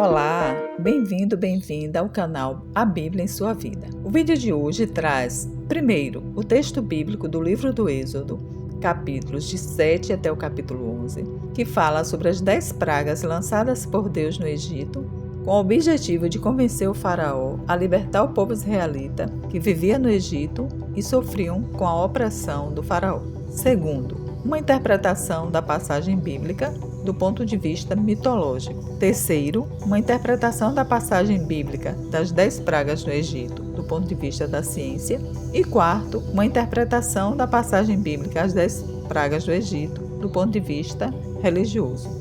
Olá, bem-vindo, bem-vinda ao canal A Bíblia em Sua Vida. O vídeo de hoje traz, primeiro, o texto bíblico do livro do Êxodo, capítulos de 7 até o capítulo 11, que fala sobre as 10 pragas lançadas por Deus no Egito, com o objetivo de convencer o faraó a libertar o povo israelita que vivia no Egito e sofriam com a opressão do faraó. Segundo, uma interpretação da passagem bíblica do ponto de vista mitológico. Terceiro, uma interpretação da passagem bíblica das 10 pragas no Egito do ponto de vista da ciência. E quarto, uma interpretação da passagem bíblica das 10 pragas do Egito do ponto de vista religioso.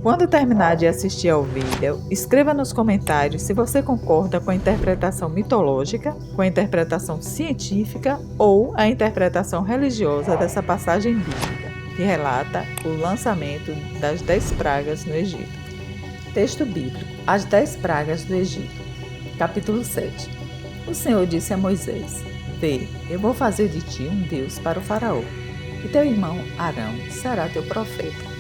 Quando terminar de assistir ao vídeo, escreva nos comentários se você concorda com a interpretação mitológica, com a interpretação científica ou a interpretação religiosa dessa passagem bíblica, que relata o lançamento das 10 pragas no Egito. Texto bíblico: As 10 pragas do Egito. Capítulo 7. O Senhor disse a Moisés: Vê, eu vou fazer de ti um Deus para o faraó, e teu irmão Arão será teu profeta.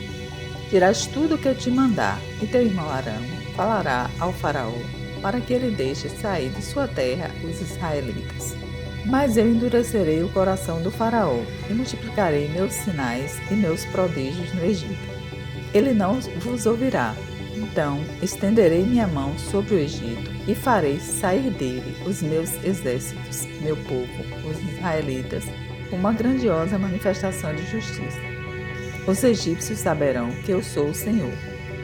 Dirás tudo o que eu te mandar, e teu irmão Arão falará ao faraó, para que ele deixe sair de sua terra os israelitas. Mas eu endurecerei o coração do faraó, e multiplicarei meus sinais e meus prodígios no Egito. Ele não vos ouvirá. Então estenderei minha mão sobre o Egito, e farei sair dele os meus exércitos, meu povo, os israelitas, com uma grandiosa manifestação de justiça. Os egípcios saberão que eu sou o Senhor,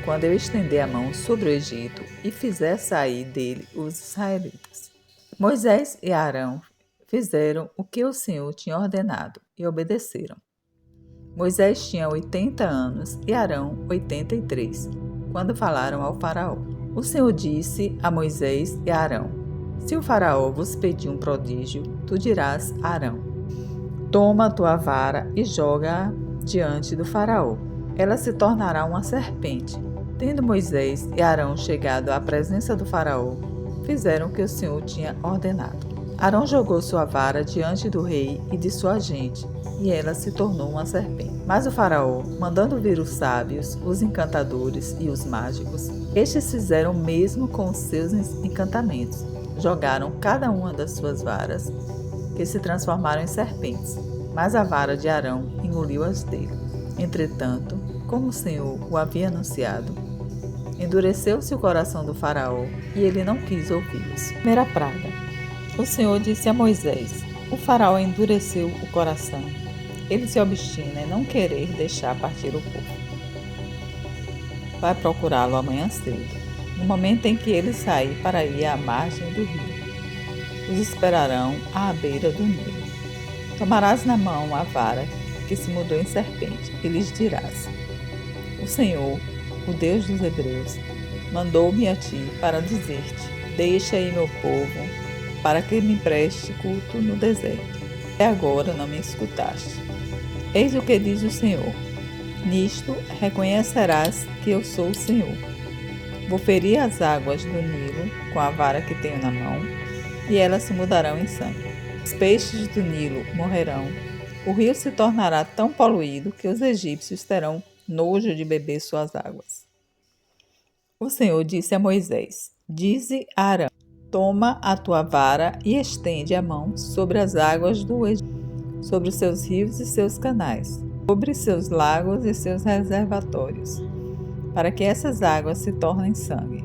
quando eu estender a mão sobre o Egito e fizer sair dele os israelitas. Moisés e Arão fizeram o que o Senhor tinha ordenado e obedeceram. Moisés tinha 80 anos e Arão 83, quando falaram ao faraó. O Senhor disse a Moisés e a Arão: Se o faraó vos pedir um prodígio, tu dirás a Arão: Toma a tua vara e joga-a diante do faraó. Ela se tornará uma serpente. Tendo Moisés e Arão chegado à presença do faraó, fizeram o que o Senhor tinha ordenado. Arão jogou sua vara diante do rei e de sua gente, e ela se tornou uma serpente. Mas o faraó, mandando vir os sábios, os encantadores e os mágicos, estes fizeram o mesmo com os seus encantamentos. Jogaram cada uma das suas varas, que se transformaram em serpentes. Mas a vara de Arão engoliu as dele. Entretanto, como o Senhor o havia anunciado, endureceu-se o coração do faraó e ele não quis ouvi-los. Primeira praga. O Senhor disse a Moisés: O faraó endureceu o coração. Ele se obstina em não querer deixar partir o povo. Vai procurá-lo amanhã cedo, no momento em que ele sair para ir à margem do rio. Os esperarão à beira do Nilo. Tomarás na mão a vara que se mudou em serpente e lhes dirás: O Senhor, o Deus dos Hebreus, mandou-me a ti para dizer-te: Deixa aí meu povo, para que me preste culto no deserto. Até agora não me escutaste. Eis o que diz o Senhor: Nisto reconhecerás que eu sou o Senhor. Vou ferir as águas do Nilo com a vara que tenho na mão, e elas se mudarão em sangue. Os peixes do Nilo morrerão. O rio se tornará tão poluído que os egípcios terão nojo de beber suas águas. O Senhor disse a Moisés: Dize a Arão: Toma a tua vara e estende a mão sobre as águas do Egito, sobre os seus rios e seus canais, sobre seus lagos e seus reservatórios, para que essas águas se tornem sangue.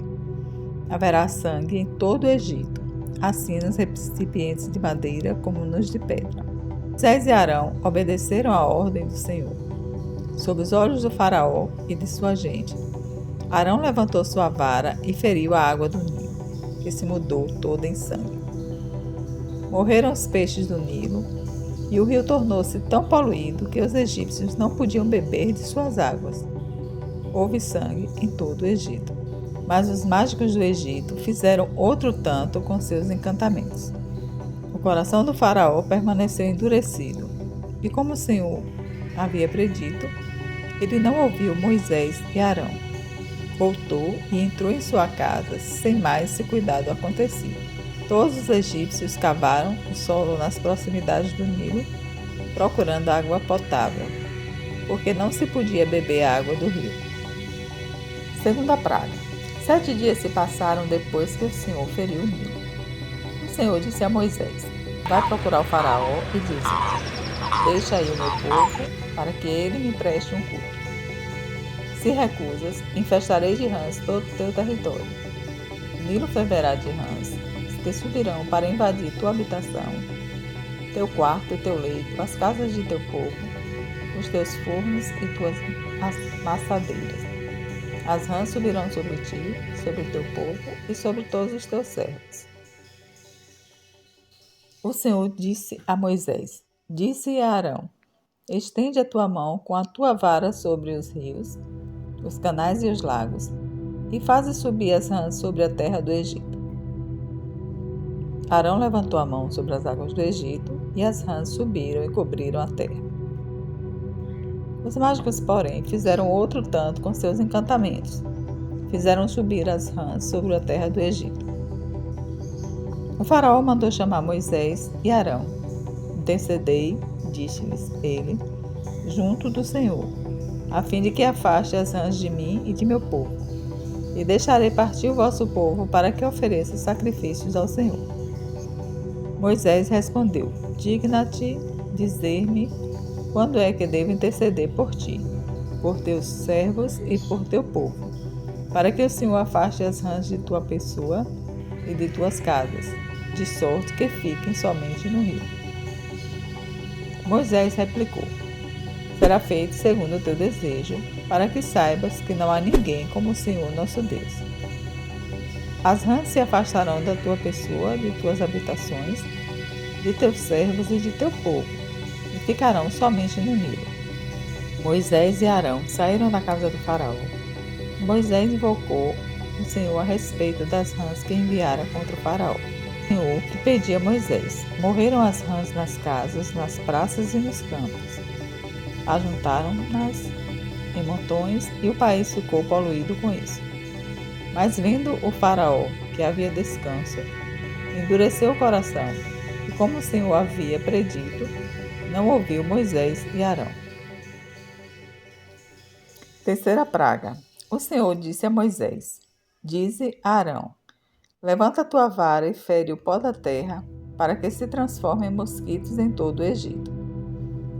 Haverá sangue em todo o Egito, assim nos recipientes de madeira como nos de pedra. Moisés e Arão obedeceram à ordem do Senhor. Sob os olhos do faraó e de sua gente, Arão levantou sua vara e feriu a água do Nilo, que se mudou toda em sangue. Morreram os peixes do Nilo, e o rio tornou-se tão poluído que os egípcios não podiam beber de suas águas. Houve sangue em todo o Egito. Mas os mágicos do Egito fizeram outro tanto com seus encantamentos. O coração do faraó permaneceu endurecido, e como o Senhor havia predito, ele não ouviu Moisés e Arão. Voltou e entrou em sua casa, sem mais se cuidar do acontecido. Todos os egípcios cavaram o solo nas proximidades do Nilo, procurando água potável, porque não se podia beber a água do rio. Segunda praga. 7 dias se passaram depois que o Senhor feriu o Nilo. O Senhor disse a Moisés: vai procurar o faraó e diz-lhe: deixa aí o meu povo, para que ele me preste um culto. Se recusas, infestarei de rãs todo o teu território. O Nilo ferverá de rãs, que subirão para invadir tua habitação, teu quarto e teu leito, as casas de teu povo, os teus fornos e tuas amassadeiras. As rãs subirão sobre ti, sobre o teu povo e sobre todos os teus servos. O Senhor disse a Moisés: disse a Arão: estende a tua mão com a tua vara sobre os rios, os canais e os lagos, e faze subir as rãs sobre a terra do Egito. Arão levantou a mão sobre as águas do Egito, e as rãs subiram e cobriram a terra. Os mágicos, porém, fizeram outro tanto com seus encantamentos. Fizeram subir as rãs sobre a terra do Egito. O faraó mandou chamar Moisés e Arão. Intercedei, disse-lhes ele, junto do Senhor, a fim de que afaste as rãs de mim e de meu povo, e deixarei partir o vosso povo para que ofereça sacrifícios ao Senhor. Moisés respondeu: digna-te dizer-me quando é que devo interceder por ti, por teus servos e por teu povo, para que o Senhor afaste as rãs de tua pessoa e de tuas casas, de sorte que fiquem somente no rio. Moisés replicou: será feito segundo o teu desejo, para que saibas que não há ninguém como o Senhor nosso Deus. As rãs se afastarão da tua pessoa, de tuas habitações, de teus servos e de teu povo, e ficarão somente no Nilo. Moisés e Arão saíram da casa do faraó. Moisés invocou o Senhor a respeito das rãs que enviara contra o faraó. O Senhor que pedia a Moisés: morreram as rãs nas casas, nas praças e nos campos. Ajuntaram-nas em montões e o país ficou poluído com isso. Mas vendo o faraó que havia descanso, endureceu o coração, e como o Senhor havia predito, não ouviu Moisés e Arão. Terceira praga. O Senhor disse a Moisés: dize a Arão: levanta a tua vara e fere o pó da terra, para que se transforme em mosquitos em todo o Egito.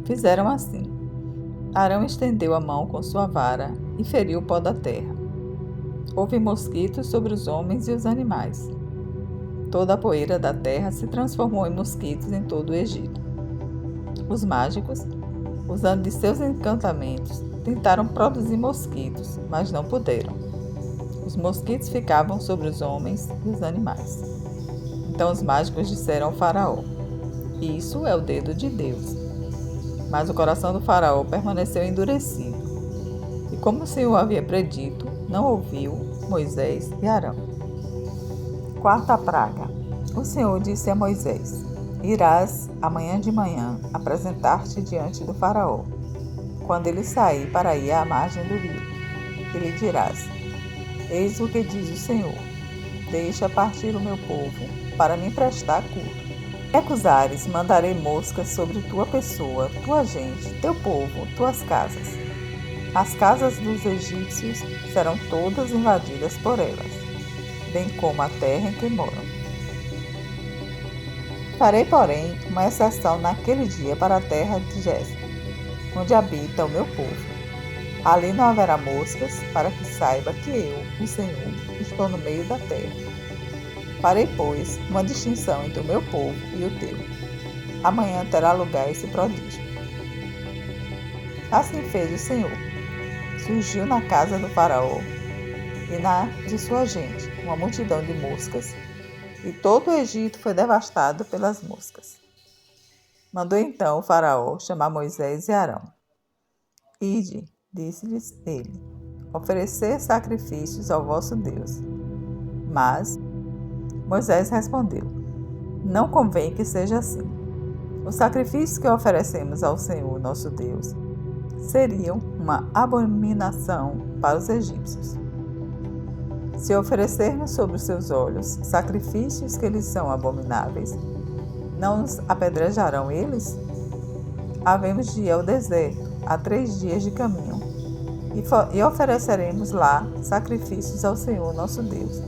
Fizeram assim. Arão estendeu a mão com sua vara e feriu o pó da terra. Houve mosquitos sobre os homens e os animais. Toda a poeira da terra se transformou em mosquitos em todo o Egito. Os mágicos, usando de seus encantamentos, tentaram produzir mosquitos, mas não puderam. Os mosquitos ficavam sobre os homens e os animais. Então os mágicos disseram ao faraó: isso é o dedo de Deus. Mas o coração do faraó permaneceu endurecido. E como o Senhor havia predito, não ouviu Moisés e Arão. Quarta praga. O Senhor disse a Moisés: irás amanhã de manhã apresentar-te diante do faraó, quando ele sair para ir à margem do rio. E lhe dirás: eis o que diz o Senhor: deixa partir o meu povo para me prestar culto. Se recusares, mandarei moscas sobre tua pessoa, tua gente, teu povo, tuas casas. As casas dos egípcios serão todas invadidas por elas, bem como a terra em que moram. Farei, porém, uma exceção naquele dia para a terra de Géser, onde habita o meu povo. Ali não haverá moscas, para que saiba que eu, o Senhor, estou no meio da terra. Farei, pois, uma distinção entre o meu povo e o teu. Amanhã terá lugar esse prodígio. Assim fez o Senhor. Surgiu na casa do faraó e na de sua gente uma multidão de moscas, e todo o Egito foi devastado pelas moscas. Mandou então o faraó chamar Moisés e Arão. Ide, disse-lhes ele, oferecer sacrifícios ao vosso Deus. Mas Moisés respondeu: não convém que seja assim. Os sacrifícios que oferecemos ao Senhor nosso Deus seriam uma abominação para os egípcios. Se oferecermos sobre os seus olhos sacrifícios que lhes são abomináveis, não nos apedrejarão eles? Havemos de ir ao deserto, a 3 dias de caminho, e ofereceremos lá sacrifícios ao Senhor nosso Deus,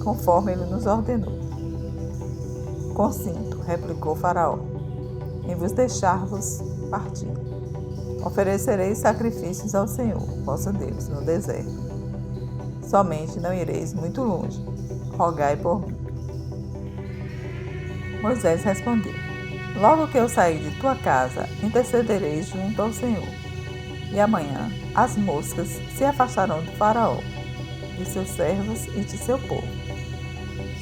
conforme Ele nos ordenou. Consinto, replicou Faraó, em vos deixar-vos partir. Oferecereis sacrifícios ao Senhor, vosso Deus, no deserto. Somente não ireis muito longe. Rogai por mim. Moisés respondeu: Logo que eu sair de tua casa, intercederei junto ao Senhor. E amanhã as moscas se afastarão de Faraó, de seus servos e de seu povo.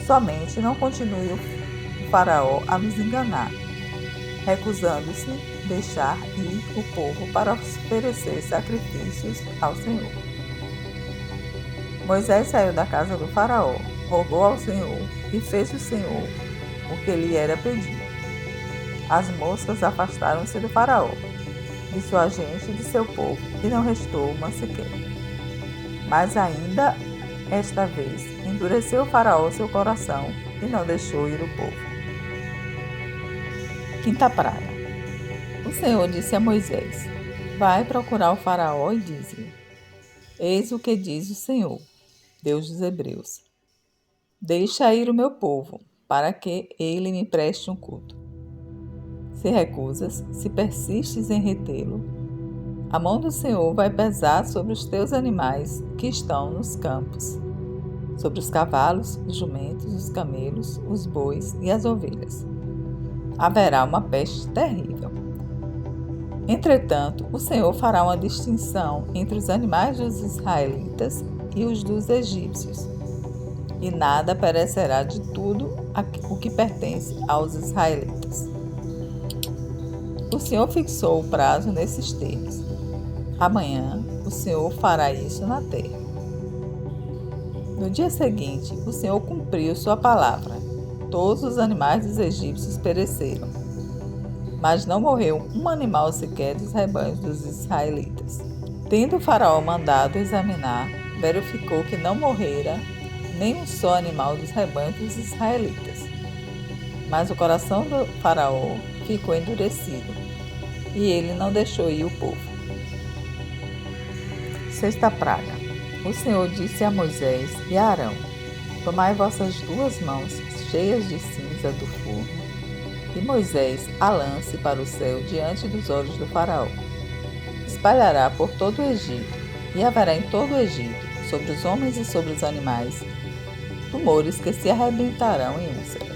Somente não continue o Faraó a nos enganar, recusando-se deixar ir o povo para oferecer sacrifícios ao Senhor. Moisés saiu da casa do Faraó, rogou ao Senhor e fez o Senhor o que lhe era pedido. As moscas afastaram-se do Faraó, de sua gente e de seu povo, e não restou uma sequer. Mas ainda esta vez endureceu o Faraó seu coração e não deixou ir o povo. Quinta praga. O Senhor disse a Moisés: Vai procurar o Faraó e diz-lhe: Eis o que diz o Senhor, Deus dos Hebreus: Deixa ir o meu povo, para que ele me preste um culto. Se recusas, se persistes em retê-lo, a mão do Senhor vai pesar sobre os teus animais que estão nos campos, sobre os cavalos, os jumentos, os camelos, os bois e as ovelhas. Haverá uma peste terrível. Entretanto, o Senhor fará uma distinção entre os animais dos israelitas e os dos egípcios, e nada perecerá de tudo o que pertence aos israelitas. O Senhor fixou o prazo nesses termos. Amanhã o Senhor fará isso na terra. No dia seguinte, o Senhor cumpriu sua palavra. Todos os animais dos egípcios pereceram, mas não morreu um animal sequer dos rebanhos dos israelitas. Tendo o Faraó mandado examinar, verificou que não morrera nem um só animal dos rebanhos dos israelitas. Mas o coração do Faraó ficou endurecido, e ele não deixou ir o povo. Sexta praga. O Senhor disse a Moisés e a Arão: Tomai vossas duas mãos cheias de cinza do forno, e Moisés a lance para o céu diante dos olhos do Faraó. Espalhará por todo o Egito, e haverá em todo o Egito, sobre os homens e sobre os animais, tumores que se arrebentarão em úlceras.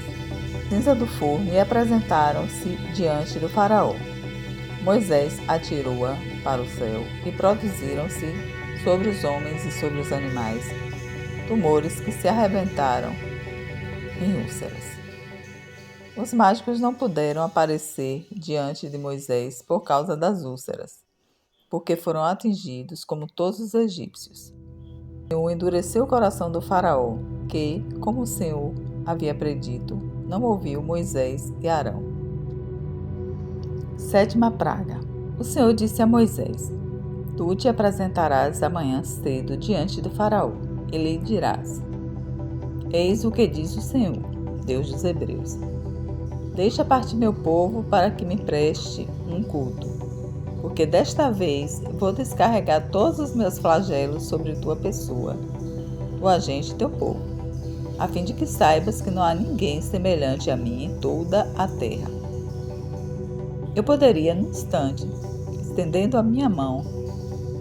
Cinza do forno, e apresentaram-se diante do Faraó. Moisés atirou-a para o céu, e produziram-se sobre os homens e sobre os animais tumores que se arrebentaram em úlceras. Os mágicos não puderam aparecer diante de Moisés por causa das úlceras, porque foram atingidos como todos os egípcios. O Senhor endureceu o coração do Faraó, que, como o Senhor havia predito, não ouviu Moisés e Arão. Sétima praga. O Senhor disse a Moisés: Tu te apresentarás amanhã cedo diante do Faraó, e lhe dirás: Eis o que diz o Senhor, Deus dos Hebreus: Deixa partir meu povo para que me preste um culto, porque desta vez vou descarregar todos os meus flagelos sobre tua pessoa, tua gente e teu povo, a fim de que saibas que não há ninguém semelhante a mim em toda a terra. Eu poderia, num instante, estendendo a minha mão,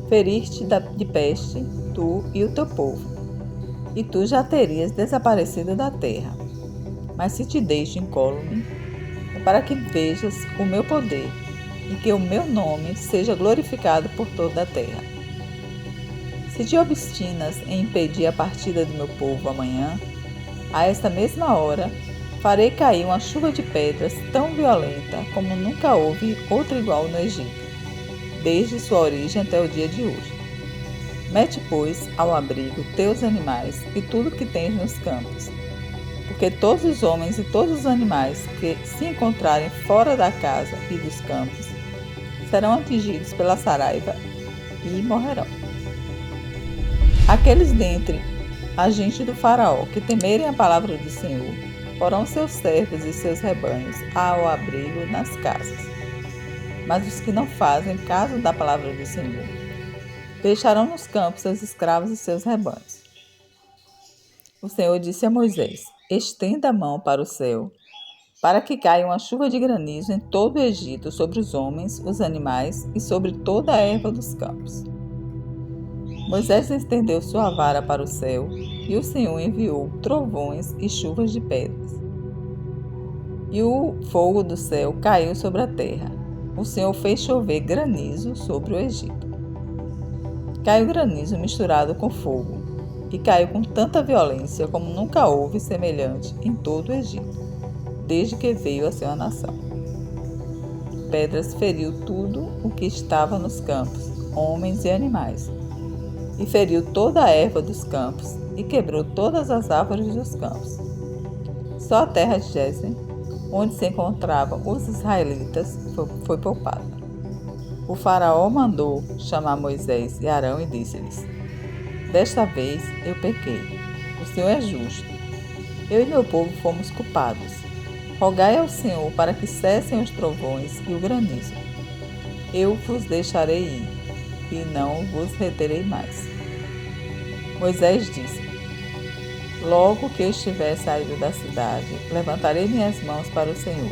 ferir-te de peste, tu e o teu povo, e tu já terias desaparecido da terra. Mas se te deixo incólume, é para que vejas o meu poder e que o meu nome seja glorificado por toda a terra. Se te obstinas em impedir a partida do meu povo amanhã, a esta mesma hora, farei cair uma chuva de pedras tão violenta como nunca houve outra igual no Egito, desde sua origem até o dia de hoje. Mete, pois, ao abrigo teus animais e tudo que tens nos campos, porque todos os homens e todos os animais que se encontrarem fora da casa e dos campos serão atingidos pela saraiva e morrerão. Aqueles dentre a gente do Faraó que temerem a palavra do Senhor porão seus servos e seus rebanhos ao abrigo nas casas. Mas os que não fazem caso da palavra do Senhor deixarão nos campos seus escravos e seus rebanhos. O Senhor disse a Moisés: estenda a mão para o céu, para que caia uma chuva de granizo em todo o Egito, sobre os homens, os animais e sobre toda a erva dos campos. Moisés estendeu sua vara para o céu, e o Senhor enviou trovões e chuvas de pedras. E o fogo do céu caiu sobre a terra. O Senhor fez chover granizo sobre o Egito. Caiu granizo misturado com fogo, e caiu com tanta violência como nunca houve semelhante em todo o Egito, desde que veio a ser uma nação. Pedras feriu tudo o que estava nos campos, homens e animais, e feriu toda a erva dos campos, e quebrou todas as árvores dos campos. Só a terra de Gézer, onde se encontravam os israelitas, foi poupada. O faraó mandou chamar Moisés e Arão e disse-lhes: desta vez eu pequei. O Senhor é justo. Eu e meu povo fomos culpados. Rogai ao Senhor para que cessem os trovões e o granizo. Eu vos deixarei ir, e não vos reterei mais. Moisés disse: logo que eu estiver saído da cidade, levantarei minhas mãos para o Senhor.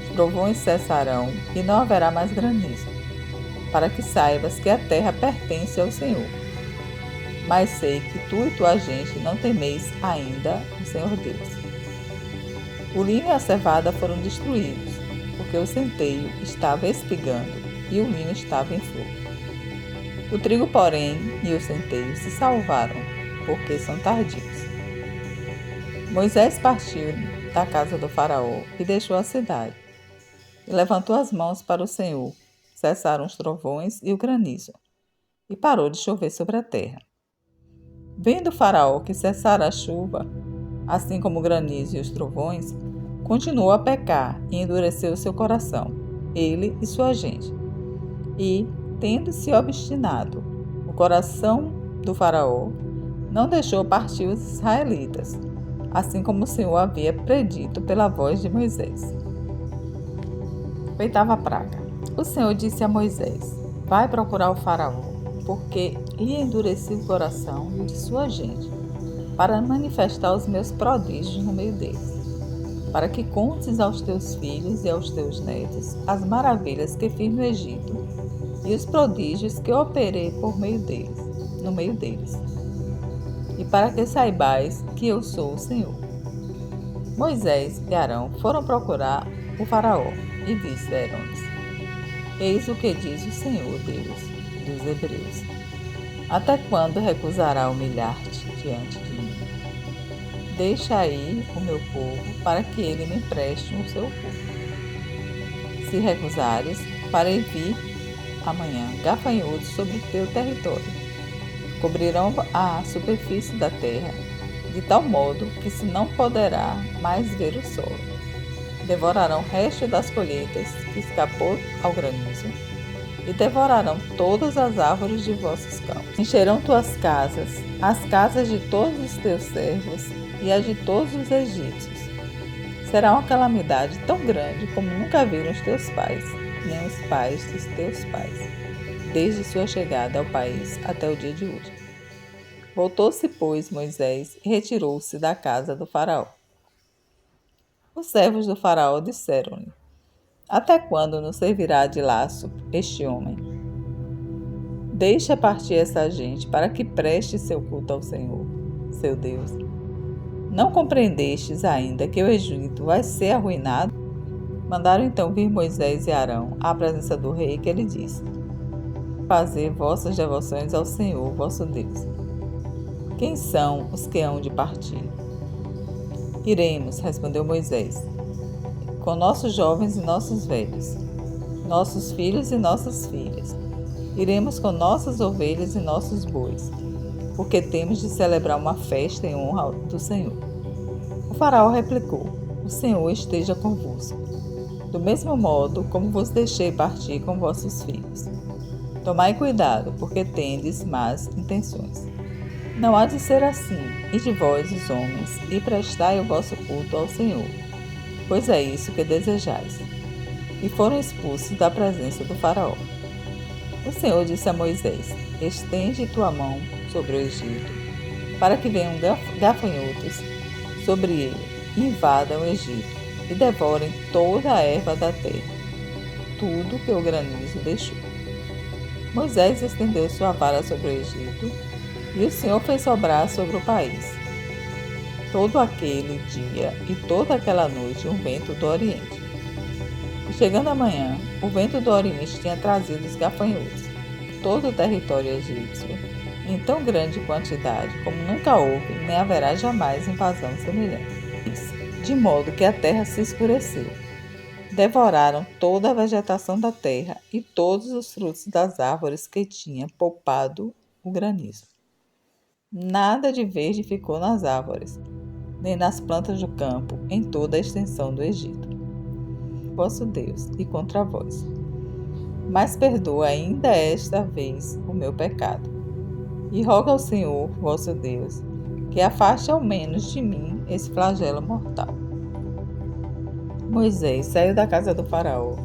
Os trovões cessarão e não haverá mais granizo, para que saibas que a terra pertence ao Senhor. Mas sei que tu e tua gente não temeis ainda o Senhor Deus. O linho e a cevada foram destruídos, porque o centeio estava espigando e o linho estava em flor. O trigo, porém, e o centeio se salvaram, porque são tardios. Moisés partiu da casa do faraó e deixou a cidade, e levantou as mãos para o Senhor. Cessaram os trovões e o granizo, e parou de chover sobre a terra. Vendo o faraó que cessara a chuva, assim como o granizo e os trovões, continuou a pecar e endureceu seu coração, ele e sua gente. E, tendo-se obstinado o coração do faraó, não deixou partir os israelitas, assim como o Senhor havia predito pela voz de Moisés. Oitava praga. O Senhor disse a Moisés: vai procurar o faraó, porque lhe endureci o coração e o de sua gente, para manifestar os meus prodígios no meio deles, para que contes aos teus filhos e aos teus netos as maravilhas que fiz no Egito e os prodígios que operei por meio deles, no meio deles, e para que saibais que eu sou o Senhor. Moisés e Arão foram procurar o faraó e disseram-lhes: eis o que diz o Senhor Deus dos Hebreus: até quando recusará humilhar-te diante de mim? Deixa ir o meu povo, para que ele me empreste o seu povo. Se recusares, farei vir amanhã gafanhotos sobre o teu território. Cobrirão a superfície da terra, de tal modo que se não poderá mais ver o solo. Devorarão o resto das colheitas que escapou ao granizo, e devorarão todas as árvores de vossos campos. Encherão tuas casas, as casas de todos os teus servos e as de todos os egípcios. Será uma calamidade tão grande como nunca viram os teus pais, nem os pais dos teus pais, desde sua chegada ao país até o dia de hoje. Voltou-se, pois, Moisés e retirou-se da casa do faraó. Os servos do faraó disseram-lhe: até quando nos servirá de laço este homem? Deixa partir essa gente para que preste seu culto ao Senhor, seu Deus. Não compreendestes ainda que o Egito vai ser arruinado? Mandaram então vir Moisés e Arão à presença do rei, que ele disse: fazei vossas devoções ao Senhor, vosso Deus. Quem são os que hão de partir? Iremos, respondeu Moisés, com nossos jovens e nossos velhos, nossos filhos e nossas filhas. Iremos com nossas ovelhas e nossos bois, porque temos de celebrar uma festa em honra do Senhor. O faraó replicou: o Senhor esteja convosco, do mesmo modo como vos deixei partir com vossos filhos. Tomai cuidado, porque tendes más intenções. Não há de ser assim, e de vós, os homens, e prestai o vosso culto ao Senhor, pois é isso que desejais. E foram expulsos da presença do faraó. O Senhor disse a Moisés: estende tua mão sobre o Egito, para que venham gafanhotos sobre ele, e invadam o Egito, e devorem toda a erva da terra, tudo que o granizo deixou. Moisés estendeu sua vara sobre o Egito, e o Senhor fez sobrar sobre o país, todo aquele dia e toda aquela noite, um vento do Oriente. E chegando a manhã, o vento do Oriente tinha trazido os gafanhotos, todo o território egípcio, em tão grande quantidade como nunca houve, nem haverá jamais invasão semelhante. De modo que a terra se escureceu. Devoraram toda a vegetação da terra e todos os frutos das árvores que tinha poupado o granizo. Nada de verde ficou nas árvores, nem nas plantas do campo, em toda a extensão do Egito. Vosso Deus, e contra vós. Mas perdoa ainda esta vez o meu pecado. E roga ao Senhor, vosso Deus, que afaste ao menos de mim esse flagelo mortal. Moisés saiu da casa do faraó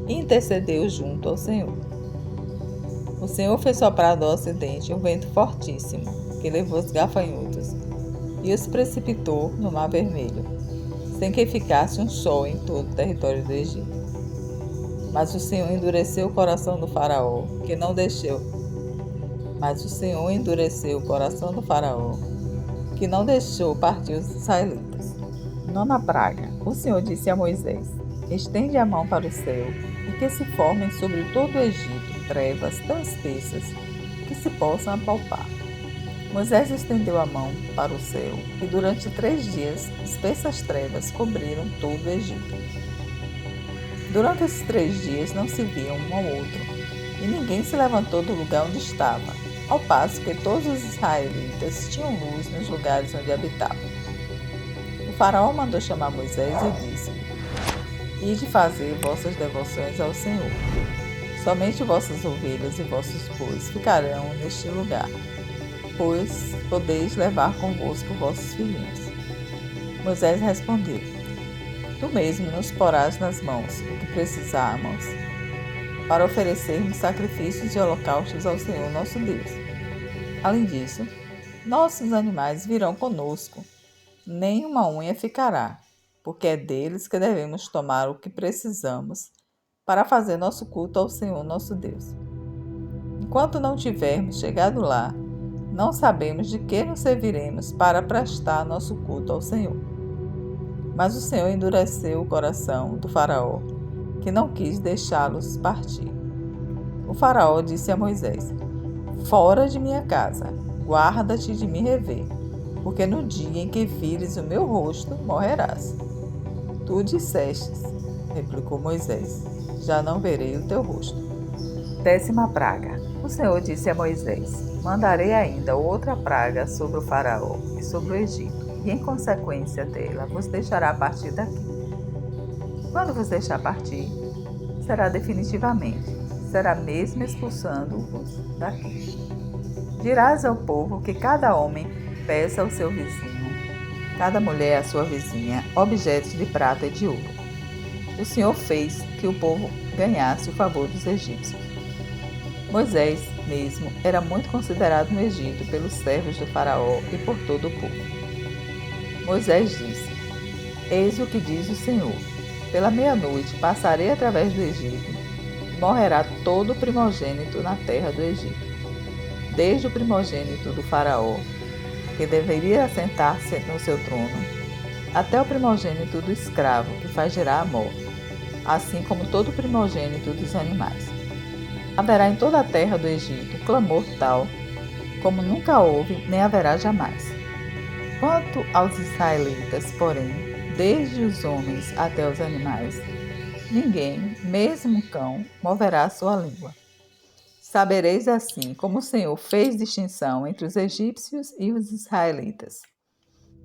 e intercedeu junto ao Senhor. O Senhor fez soprar do ocidente um vento fortíssimo, que levou os gafanhotos e os precipitou no Mar Vermelho, sem que ficasse um sol em todo o território do Egito. Mas o Senhor endureceu o coração do faraó, que não deixou partir os israelitas. Nona praga. O Senhor disse a Moisés: estende a mão para o céu, e que se formem sobre todo o Egito trevas tão espessas que se possam apalpar. Moisés estendeu a mão para o céu, e durante 3 dias espessas trevas cobriram todo o Egito. Durante esses 3 dias não se viam um ao outro, e ninguém se levantou do lugar onde estava, ao passo que todos os israelitas tinham luz nos lugares onde habitavam. O faraó mandou chamar Moisés e disse: ide fazer vossas devoções ao Senhor. Somente vossas ovelhas e vossos bois ficarão neste lugar, pois podeis levar convosco vossos filhinhos. Moisés respondeu: tu mesmo nos porás nas mãos o que precisarmos para oferecermos sacrifícios e holocaustos ao Senhor nosso Deus. Além disso, nossos animais virão conosco, nem uma unha ficará, porque é deles que devemos tomar o que precisamos para fazer nosso culto ao Senhor nosso Deus. Enquanto não tivermos chegado lá, não sabemos de que nos serviremos para prestar nosso culto ao Senhor. Mas o Senhor endureceu o coração do faraó, que não quis deixá-los partir. O faraó disse a Moisés: fora de minha casa, guarda-te de me rever, porque no dia em que vires o meu rosto, morrerás. Tu dissestes, replicou Moisés, já não verei o teu rosto. 10ª praga. O Senhor disse a Moisés: mandarei ainda outra praga sobre o faraó e sobre o Egito, e em consequência dela vos deixará partir daqui. Quando vos deixar partir, será definitivamente, será mesmo expulsando-vos daqui. Dirás ao povo que cada homem peça ao seu vizinho, cada mulher à sua vizinha, objetos de prata e de ouro. O Senhor fez que o povo ganhasse o favor dos egípcios. Moisés mesmo era muito considerado no Egito pelos servos do faraó e por todo o povo. Moisés disse: eis o que diz o Senhor: pela meia-noite passarei através do Egito, e morrerá todo o primogênito na terra do Egito, desde o primogênito do faraó, que deveria assentar-se no seu trono, até o primogênito do escravo, que faz gerar amor, assim como todo o primogênito dos animais. Haverá em toda a terra do Egito clamor tal, como nunca houve nem haverá jamais. Quanto aos israelitas, porém, desde os homens até os animais, ninguém, mesmo um cão, moverá a sua língua. Sabereis assim como o Senhor fez distinção entre os egípcios e os israelitas.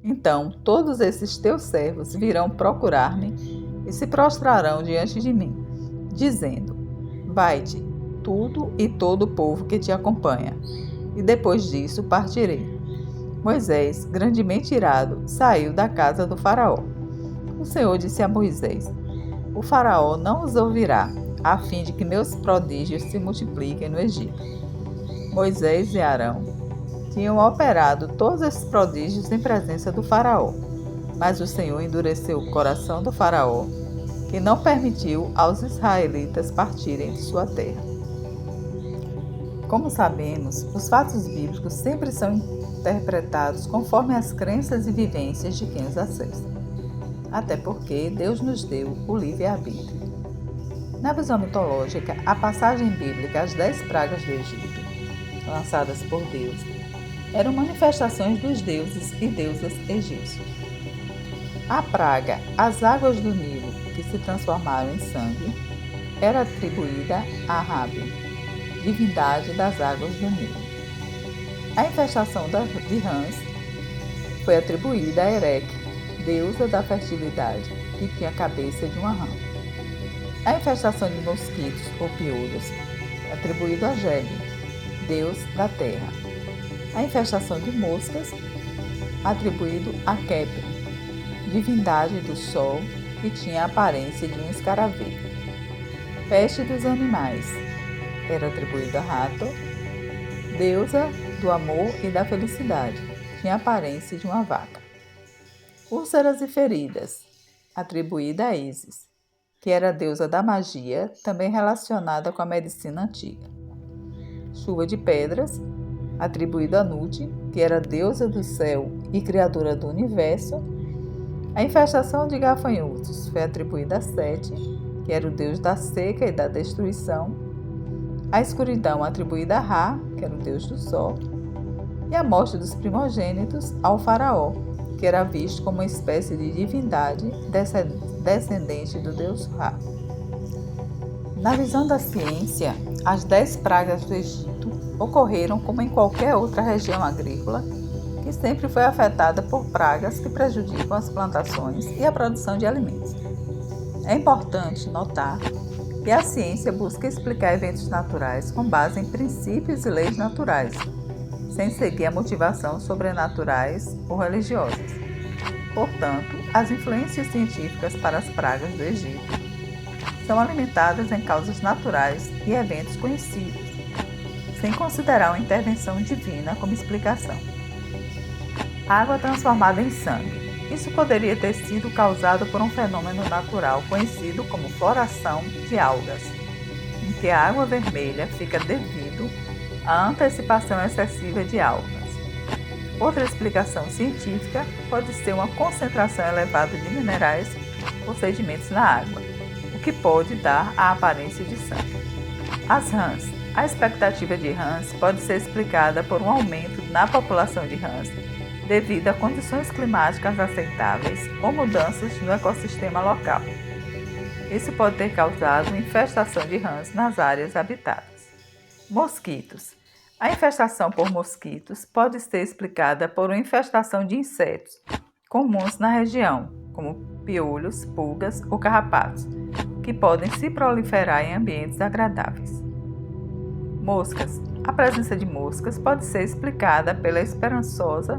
Então todos esses teus servos virão procurar-me e se prostrarão diante de mim, dizendo: vai-te, tudo e todo o povo que te acompanha, e depois disso partirei. Moisés, grandemente irado, saiu da casa do faraó. O Senhor disse a Moisés: o faraó não os ouvirá, a fim de que meus prodígios se multipliquem no Egito. Moisés e Arão tinham operado todos esses prodígios em presença do faraó, mas o Senhor endureceu o coração do faraó, que não permitiu aos israelitas partirem de sua terra. Como sabemos, os fatos bíblicos sempre são interpretados conforme as crenças e vivências de quem os acessa, até porque Deus nos deu o livre-arbítrio. Na visão mitológica, a passagem bíblica As 10 Pragas do Egito, lançadas por Deus, eram manifestações dos deuses e deusas egípcios. A praga, as águas do Nilo, que se transformaram em sangue, era atribuída a Rabi, divindade das águas do Nilo. A infestação de rãs foi atribuída a Erech, deusa da fertilidade, que tinha a cabeça de uma rã. A infestação de mosquitos ou piolhos é atribuída a Geb, deus da terra. A infestação de moscas atribuído a Kepri, divindade do sol, que tinha a aparência de um escaravelho. Peste dos animais era atribuída a Rato, deusa do amor e da felicidade, tinha a aparência de uma vaca. Úlceras e feridas, atribuída a Ísis, que era a deusa da magia, também relacionada com a medicina antiga. Chuva de pedras, atribuída a Nut, que era a deusa do céu e criadora do universo. A infestação de gafanhotos foi atribuída a Sete, que era o deus da seca e da destruição. A escuridão atribuída a Ra, que era o deus do sol. E a morte dos primogênitos ao faraó, que era visto como uma espécie de divindade descendente do deus Ra. Na visão da ciência, as 10 pragas do Egito ocorreram como em qualquer outra região agrícola, que sempre foi afetada por pragas que prejudicam as plantações e a produção de alimentos. É importante notar que a ciência busca explicar eventos naturais com base em princípios e leis naturais, sem seguir a motivação sobrenaturais ou religiosas. Portanto, as influências científicas para as pragas do Egito são alimentadas em causas naturais e eventos conhecidos, sem considerar uma intervenção divina como explicação. Água transformada em sangue. Isso poderia ter sido causado por um fenômeno natural conhecido como floração de algas, em que a água vermelha fica devido à antecipação excessiva de algas. Outra explicação científica pode ser uma concentração elevada de minerais ou sedimentos na água, o que pode dar a aparência de sangue. As rãs. A expectativa de rãs pode ser explicada por um aumento na população de rãs devido a condições climáticas aceitáveis ou mudanças no ecossistema local. Isso pode ter causado uma infestação de rãs nas áreas habitadas. Mosquitos. A infestação por mosquitos pode ser explicada por uma infestação de insetos comuns na região, como piolhos, pulgas ou carrapatos, que podem se proliferar em ambientes agradáveis. Moscas. A presença de moscas pode ser explicada pela esperançosa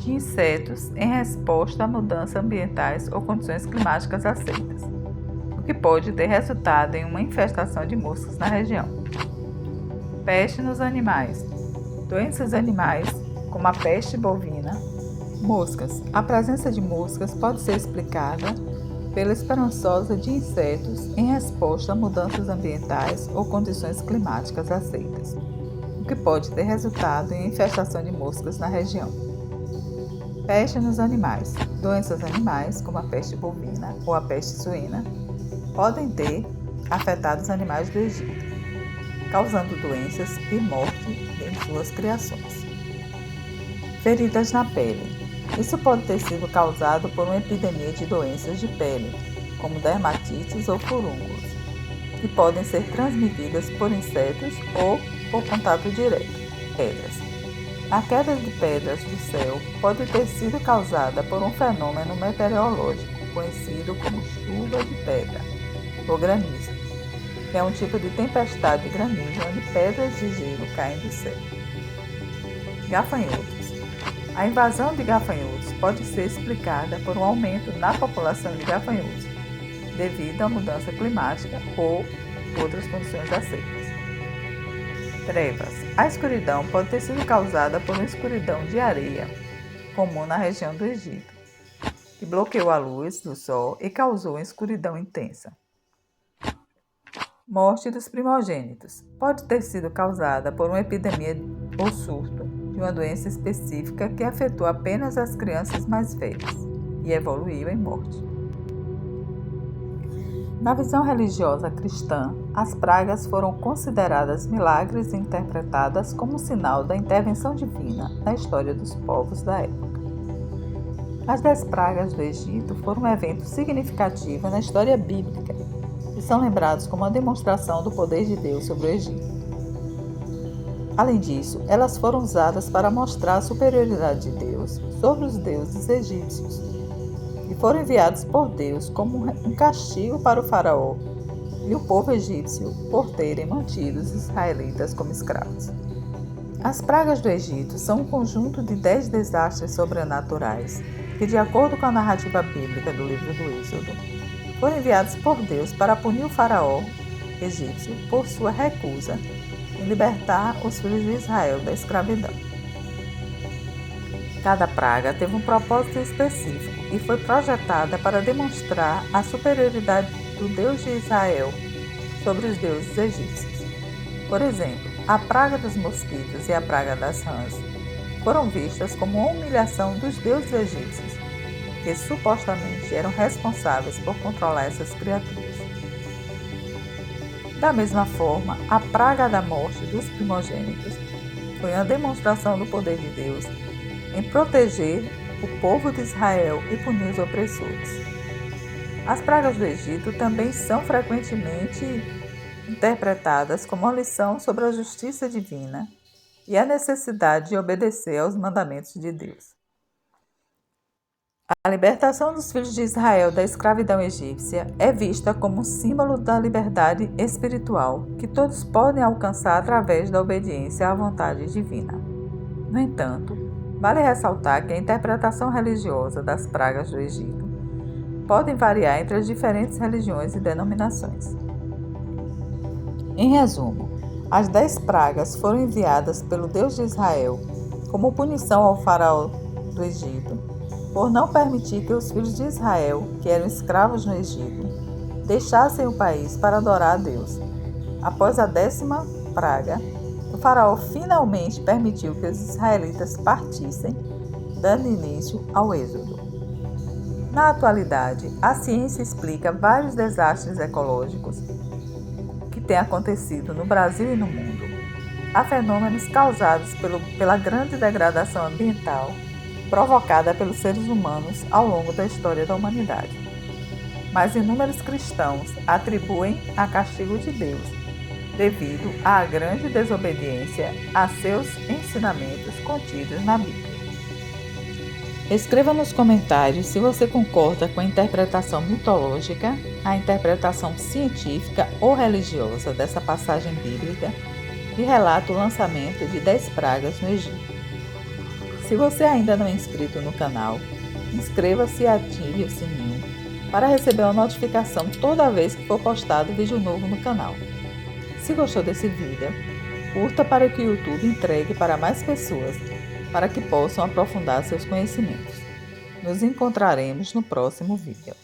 de insetos em resposta a mudanças ambientais ou condições climáticas aceitas, o que pode ter resultado em uma infestação de moscas na região. Peste nos animais. Doenças animais, como a peste bovina. Moscas. A presença de moscas pode ser explicada pela esperançosa de insetos em resposta a mudanças ambientais ou condições climáticas aceitas, o que pode ter resultado em infestação de moscas na região. Peste nos animais. Doenças animais, como a peste bovina ou a peste suína, podem ter afetado os animais do Egito, causando doenças e morte em suas criações. Feridas na pele. Isso pode ter sido causado por uma epidemia de doenças de pele, como dermatites ou furúnculos, que podem ser transmitidas por insetos ou por contato direto. Pedras. A queda de pedras do céu pode ter sido causada por um fenômeno meteorológico conhecido como chuva de pedra ou granizo, que é um tipo de tempestade de granizo onde pedras de gelo caem do céu. Gafanhotos. A invasão de gafanhotos pode ser explicada por um aumento na população de gafanhotos, devido à mudança climática ou outras condições da seca. Trevas. A escuridão pode ter sido causada por uma escuridão de areia, comum na região do Egito, que bloqueou a luz do sol e causou uma escuridão intensa. Morte dos primogênitos. Pode ter sido causada por uma epidemia ou surto de uma doença específica que afetou apenas as crianças mais velhas e evoluiu em morte. Na visão religiosa cristã, as pragas foram consideradas milagres e interpretadas como sinal da intervenção divina na história dos povos da época. As 10 pragas do Egito foram um evento significativo na história bíblica e são lembrados como uma demonstração do poder de Deus sobre o Egito. Além disso, elas foram usadas para mostrar a superioridade de Deus sobre os deuses egípcios e foram enviados por Deus como um castigo para o faraó e o povo egípcio por terem mantido os israelitas como escravos. As pragas do Egito são um conjunto de 10 desastres sobrenaturais que, de acordo com a narrativa bíblica do livro do Êxodo, foram enviados por Deus para punir o faraó egípcio por sua recusa em libertar os filhos de Israel da escravidão. Cada praga teve um propósito específico e foi projetada para demonstrar a superioridade do Deus de Israel sobre os deuses egípcios. Por exemplo, a praga dos mosquitos e a praga das rãs foram vistas como uma humilhação dos deuses egípcios, que supostamente eram responsáveis por controlar essas criaturas. Da mesma forma, a praga da morte dos primogênitos foi uma demonstração do poder de Deus em proteger o povo de Israel e punir os opressores. As pragas do Egito também são frequentemente interpretadas como uma lição sobre a justiça divina e a necessidade de obedecer aos mandamentos de Deus. A libertação dos filhos de Israel da escravidão egípcia é vista como um símbolo da liberdade espiritual que todos podem alcançar através da obediência à vontade divina. No entanto, vale ressaltar que a interpretação religiosa das pragas do Egito pode variar entre as diferentes religiões e denominações. Em resumo, as 10 pragas foram enviadas pelo Deus de Israel como punição ao faraó do Egito, por não permitir que os filhos de Israel, que eram escravos no Egito, deixassem o país para adorar a Deus. Após a 10ª praga, o faraó finalmente permitiu que os israelitas partissem, dando início ao êxodo. Na atualidade, a ciência explica vários desastres ecológicos que têm acontecido no Brasil e no mundo. Há fenômenos causados pela grande degradação ambiental provocada pelos seres humanos ao longo da história da humanidade. Mas inúmeros cristãos atribuem a castigo de Deus, devido à grande desobediência a seus ensinamentos contidos na Bíblia. Escreva nos comentários se você concorda com a interpretação mitológica, a interpretação científica ou religiosa dessa passagem bíblica que relata o lançamento de 10 pragas no Egito. Se você ainda não é inscrito no canal, inscreva-se e ative o sininho para receber uma notificação toda vez que for postado vídeo novo no canal. Se gostou desse vídeo, curta para que o YouTube entregue para mais pessoas, para que possam aprofundar seus conhecimentos. Nos encontraremos no próximo vídeo.